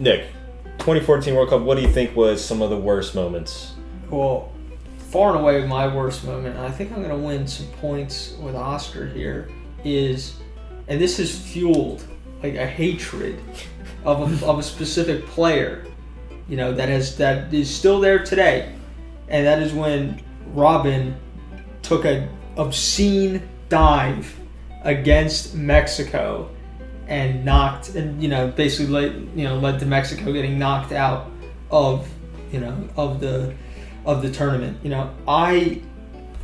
Nick, 2014 World Cup, what do you think was some of the worst moments? Well, far and away my worst moment, and I think I'm going to win some points with Oscar here, is, and this is fueled like a hatred of a specific player, that is still there today, and that is when Robin took an obscene dive against Mexico and basically led to Mexico getting knocked out of the tournament. I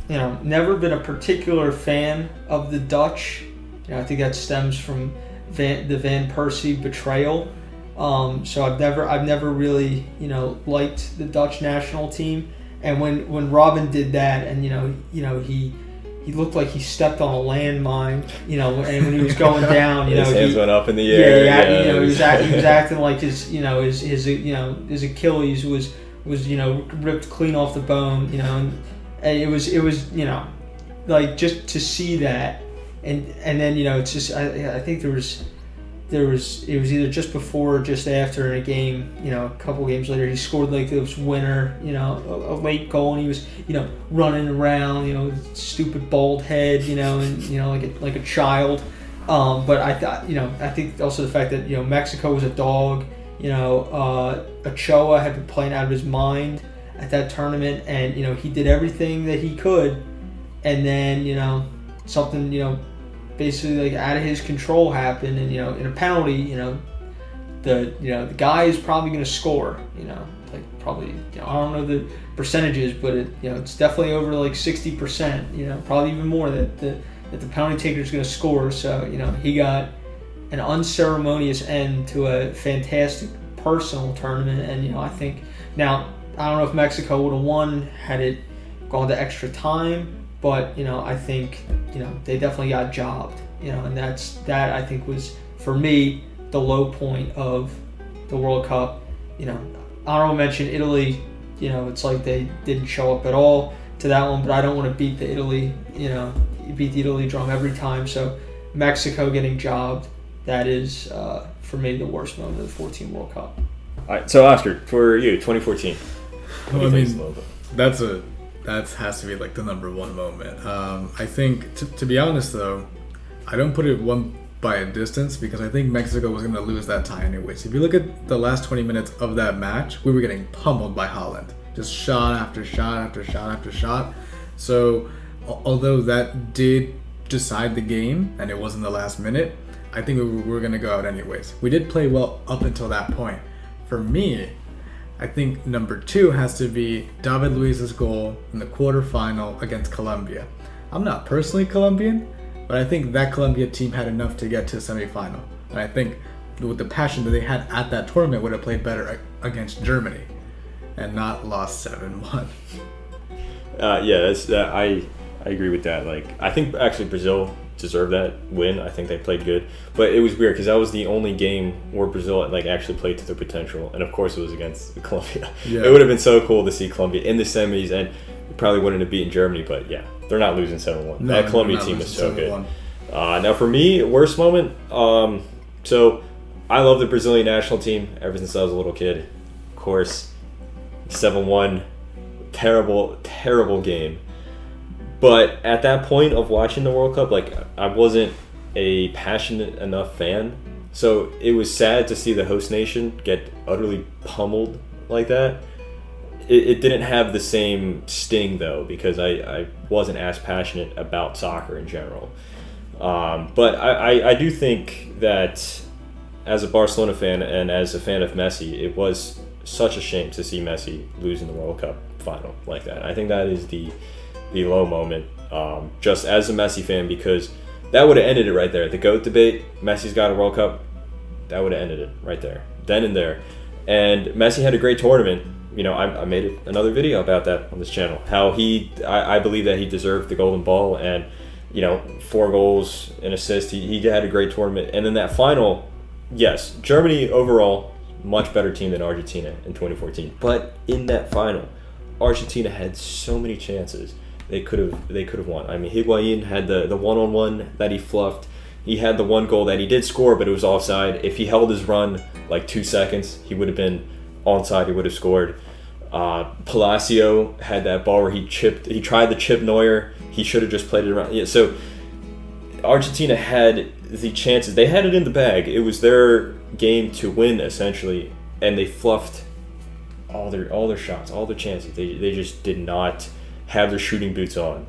never been a particular fan of the Dutch. I think that stems from the Van Persie betrayal. So I've never really liked the Dutch national team. And when Robin did that, and he looked like he stepped on a landmine, and when he was going down, his hands went up in the air. Yeah, he was acting like his Achilles was ripped clean off the bone, and it was like, just to see that, and then it's just I think it was either just before or just after in a game, a couple games later, he scored like this winner, a late goal, and he was, running around, stupid bald head, and, like a child. But I thought, I think also the fact that, Mexico was a dog, Ochoa had been playing out of his mind at that tournament, and, he did everything that he could, and then, something, basically like out of his control happened, and in a penalty, the guy is probably going to score, like probably, I don't know the percentages, but it's definitely over like 60%, probably even more that the penalty taker is going to score. So he got an unceremonious end to a fantastic personal tournament, and I think now I don't know if Mexico would have won had it gone to extra time. But, I think, they definitely got jobbed, and that I think was, for me, the low point of the World Cup. Honorable mention, Italy, it's like they didn't show up at all to that one, but I don't want to beat the Italy drum every time. So Mexico getting jobbed, that is, for me, the worst moment of the 14 World Cup. All right, so Oscar, for you, 2014. Well, that has to be like the number one moment. I think, to be honest though, I don't put it one by a distance, because I think Mexico was going to lose that tie anyways. If you look at the last 20 minutes of that match, we were getting pummeled by Holland. Just shot after shot after shot after shot. So although that did decide the game, and it was in the last minute, I think we were going to go out anyways. We did play well up until that point. For me, I think number two has to be David Luiz's goal in the quarterfinal against Colombia. I'm not personally Colombian, but I think that Colombia team had enough to get to the semifinal. And I think with the passion that they had at that tournament, would have played better against Germany and not lost 7-1. I agree with that. Like, I think actually Brazil deserved that win. I think they played good, but it was weird because that was the only game where Brazil actually played to their potential, and of course it was against Colombia. Yeah. It would have been so cool to see Colombia in the semis, and probably wouldn't have beaten Germany, but yeah, they're not losing 7-1. No, that Colombia team was so good. Now for me, worst moment, so I love the Brazilian national team ever since I was a little kid. Of course, 7-1, terrible game. But at that point of watching the World Cup, like, I wasn't a passionate enough fan. So it was sad to see the host nation get utterly pummeled like that. It didn't have the same sting, though, because I wasn't as passionate about soccer in general. But I do think that as a Barcelona fan and as a fan of Messi, it was such a shame to see Messi losing the World Cup final like that. I think that is the low moment, just as a Messi fan, because that would have ended it right there. The GOAT debate, Messi's got a World Cup, that would have ended it right there, then and there. And Messi had a great tournament. I made another video about that on this channel, how I believe that he deserved the Golden Ball, and 4 goals, an assist. He had a great tournament. And in that final, yes, Germany overall, much better team than Argentina in 2014. But in that final, Argentina had so many chances. They could have won. I mean, Higuain had the one-on-one that he fluffed. He had the one goal that he did score, but it was offside. If he held his run like 2 seconds, he would have been onside. He would have scored. Palacio had that ball where he tried to chip Neuer. He should have just played it around. Yeah, so Argentina had the chances. They had it in the bag. It was their game to win, essentially, and they fluffed all their shots, all their chances. They just did not have their shooting boots on.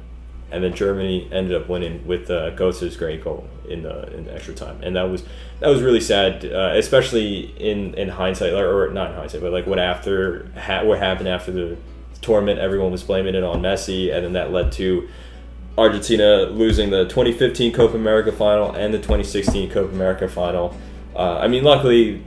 And then Germany ended up winning with Götze's great goal in the extra time, and that was really sad, especially in hindsight, or not in hindsight, but like what happened after the tournament. Everyone was blaming it on Messi, and then that led to Argentina losing the 2015 Copa America final and the 2016 Copa America final. Luckily,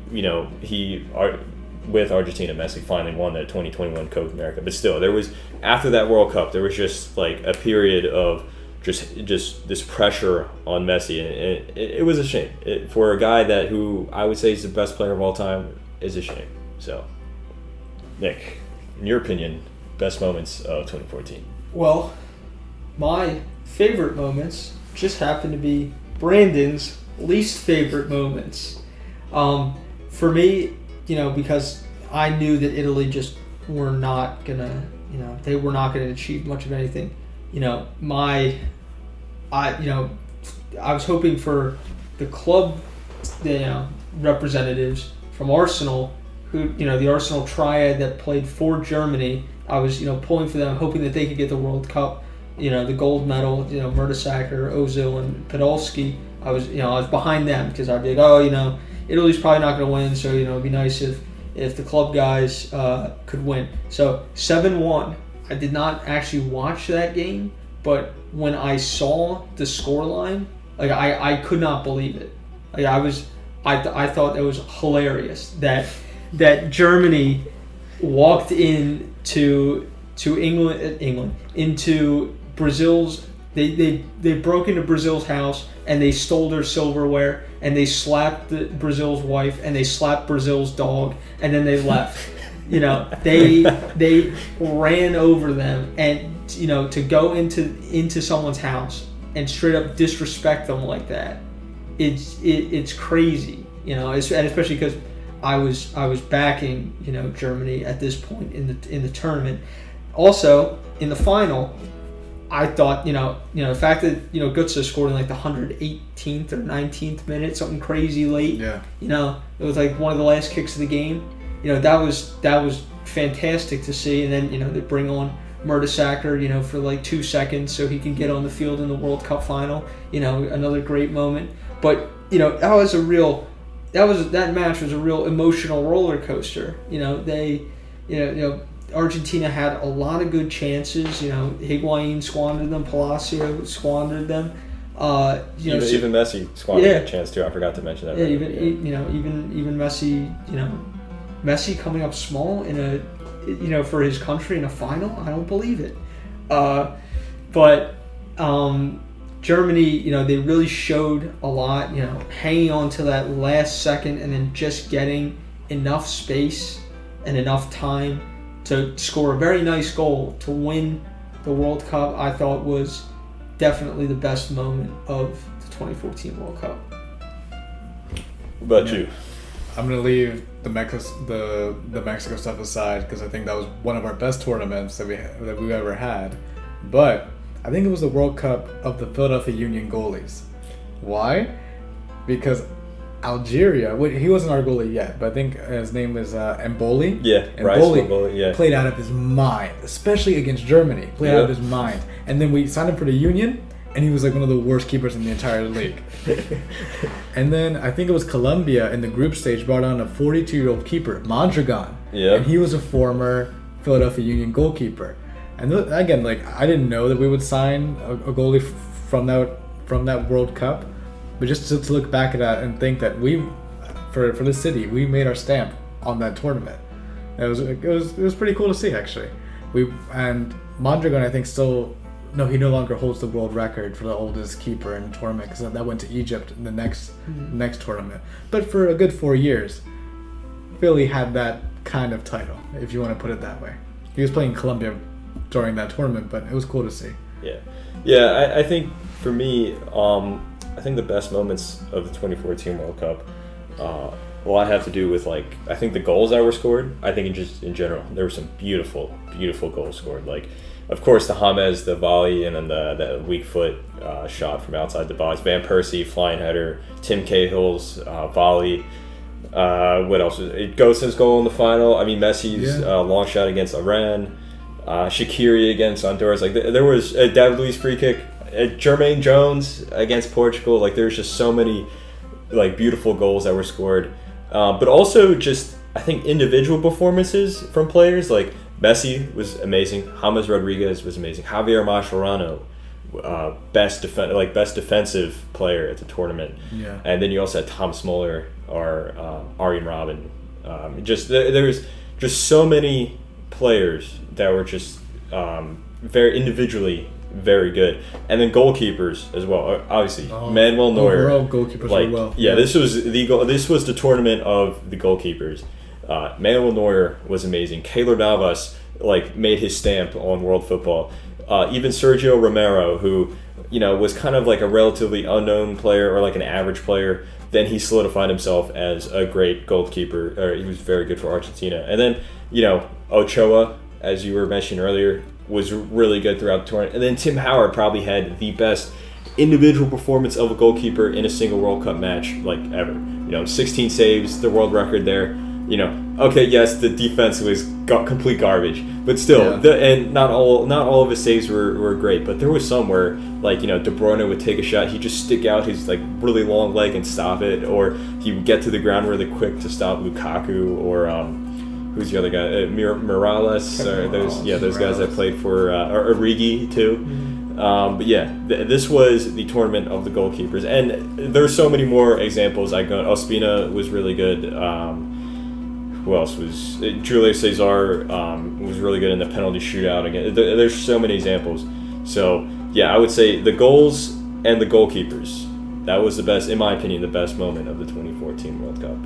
with Argentina, Messi finally won the 2021 Copa America. But still, there was, after that World Cup, there was just like a period of just this pressure on Messi, and it was a shame. For a guy who I would say is the best player of all time, is a shame. So, Nick, in your opinion, best moments of 2014? Well, my favorite moments just happen to be Brandon's least favorite moments. For me, because I knew that Italy just were not gonna, they were not gonna achieve much of anything. I was hoping for the club, representatives from Arsenal, who, the Arsenal triad that played for Germany. I was, pulling for them, hoping that they could get the World Cup, the gold medal, Mertesacker, Ozil, and Podolski. I was behind them because I'd be like, Italy's probably not going to win, so it'd be nice if the club guys could win. So 7-1. I did not actually watch that game, but when I saw the scoreline, I could not believe it. I thought it was hilarious that Germany walked into England into Brazil's. They broke into Brazil's house and they stole their silverware and they slapped Brazil's wife and they slapped Brazil's dog and then they left. They ran over them, and to go into someone's house and straight up disrespect them like that, it's crazy. And especially because I was backing Germany at this point in the tournament. Also in the final, I thought, the fact that, Götze scored in like the 118th or 19th minute, something crazy late. Yeah. It was like one of the last kicks of the game. That was fantastic to see. And then, they bring on Mertesacker, for like 2 seconds so he can get on the field in the World Cup final. Another great moment. But, that match was a real emotional roller coaster. Argentina had a lot of good chances. Higuain squandered them. Palacio squandered them. Even Messi squandered a chance too. I forgot to mention that. Yeah, even Messi. Messi coming up small in a for his country in a final. I don't believe it. But Germany, they really showed a lot. Hanging on to that last second and then just getting enough space and enough time to score a very nice goal to win the World Cup. I thought was definitely the best moment of the 2014 World Cup. What about you? I'm gonna leave the Mexico stuff aside because I think that was one of our best tournaments that we've ever had. But I think it was the World Cup of the Philadelphia Union goalies. Why? Because Algeria, he wasn't our goalie yet, but I think his name was Mboli. Yeah, Mboli, yeah. Played out of his mind, especially against Germany. Played out of his mind. And then we signed him for the Union, and he was like one of the worst keepers in the entire league. And then I think it was Colombia in the group stage brought on a 42-year-old keeper, Mondragon. Yeah. And he was a former Philadelphia Union goalkeeper. And again, I didn't know that we would sign a goalie from that World Cup. But just to look back at that and think that for the city, we made our stamp on that tournament. It was pretty cool to see, actually. And Mondragon, I think, he no longer holds the world record for the oldest keeper in the tournament because that went to Egypt in the next tournament. But for a good 4 years, Philly had that kind of title, if you want to put it that way. He was playing Colombia during that tournament, but it was cool to see. Yeah, I think for me, I think the best moments of the 2014 World Cup, a lot have to do with I think the goals that were scored. I think in general there were some beautiful goals scored. Of course the James, the volley, and then the weak foot shot from outside the box. Van Persie flying header, Tim Cahill's volley. What else? It goes his goal in the final. I mean Messi's long shot against Iran. Shaqiri against Honduras. There was a David Luiz free kick. Jermaine Jones against Portugal. There's just so many beautiful goals that were scored. But also just I think individual performances from players. Messi was amazing. James Rodriguez was amazing. Javier Mascherano, best defensive player at the tournament. Yeah. And then you also had Thomas Muller or Arjen Robben. There was just so many players that were just very individually very good, and then goalkeepers as well. Obviously, Manuel Neuer. Overall, goalkeepers were well. Yeah, this was the tournament of the goalkeepers. Manuel Neuer was amazing. Keylor Navas made his stamp on world football. Even Sergio Romero, who was kind of a relatively unknown player or an average player, then he solidified himself as a great goalkeeper. He was very good for Argentina. And then Ochoa, as you were mentioning earlier, was really good throughout the tournament. And then Tim Howard probably had the best individual performance of a goalkeeper in a single World Cup match ever. 16 saves, the world record there. Okay, yes, the defense was complete garbage, but still, and not all of his saves were great. But there was some where, De Bruyne would take a shot, he'd just stick out his really long leg and stop it, or he would get to the ground really quick to stop Lukaku, or who's the other guy? Morales, or those guys that played for Origi too. But this was the tournament of the goalkeepers, and there's so many more examples. Ospina was really good. Who else was? Julio Cesar was really good in the penalty shootout. Again, there's so many examples. So I would say the goals and the goalkeepers. That was the best, in my opinion, the best moment of the 2014 World Cup.